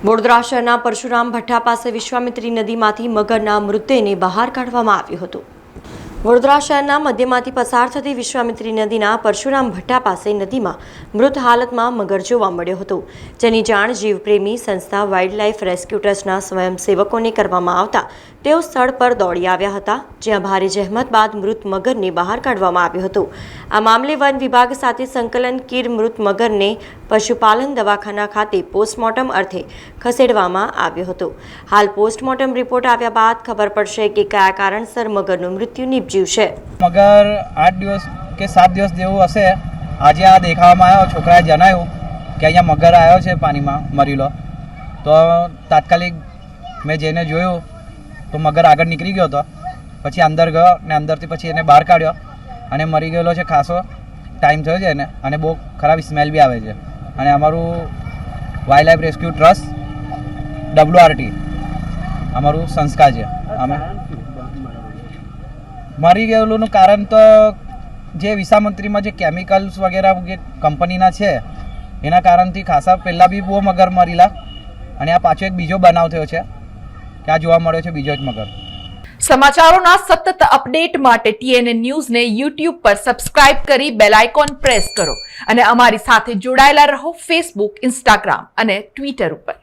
વડોદરા શહેરના પરશુરામ ભઠ્ઠા પાસે વિશ્વામિત્રી નદીમાંથી મગરના મૃતદેહને બહાર કાઢવામાં આવ્યો હતો। વડોદરા શહેરના મધ્યમાંથી પસાર થતી વિશ્વામિત્રી નદીના પરશુરામ ભઠ્ઠા પાસે નદીમાં મૃત હાલતમાં મગર જોવા મળ્યો હતો, જેની જાણ જીવપ્રેમી સંસ્થા વાઇલ્ડલાઇફ રેસ્ક્યુ ટ્રસ્ટના સ્વયંસેવકોને કરવામાં આવતા તેઓ સ્થળ પર દોડી આવ્યા હતા, જ્યાં ભારે જહેમત બાદ મૃત મગરને બહાર કાઢવામાં આવ્યો હતો। આ મામલે વન વિભાગ સાથે સંકલન કીર મૃત મગરને પશુપાલન દવાખાના ખાતે પોસ્ટમોર્ટમ અર્થે ખસેડવામાં આવ્યો હતો। હાલ પોસ્ટમોર્ટમ રિપોર્ટ આવ્યા બાદ ખબર પડશે કે કયા કારણસર મગરનું મૃત્યુ નીપજ્યું છે। મગર 8 દિવસ કે 7 દિવસ જેવું હશે। આજે આ દેખાવામાં આવ્યો, છોકરાએ જણાવ્યું કે અહીંયા મગર આવ્યો છે પાણીમાં મરેલો। તો તાત્કાલિક મેં જઈને જોયું તો મગર આગળ નીકળી ગયો હતો, પછી અંદર ગયો ને અંદરથી પછી એને બહાર કાઢ્યો અને મરી ગયેલો છે। ખાસો ટાઈમ થયો છે એને અને બહુ ખરાબ સ્મેલ બી આવે છે। અને અમારું wild life rescue trust WRT અમારું સંસ્થા છે। અમે મરી ગયેલુંનું કારણ તો જે વિશ્વામિત્રીમાં જે કેમિકલ્સ વગેરે કંપનીના છે એના કારણથી ખાસા પહેલાં બી બહુ મગર મરેલા અને આ પાછો એક બીજો બનાવ થયો છે કે આ જોવા મળ્યો છે બીજો જ મગર। સમાચારોના સતત અપડેટ માટે TNN ન્યૂઝને YouTube પર સબસ્ક્રાઇબ કરી બેલ આઇકોન પ્રેસ કરો અને અમારી સાથે જોડાયેલા રહો Facebook, Instagram અને Twitter ઉપર।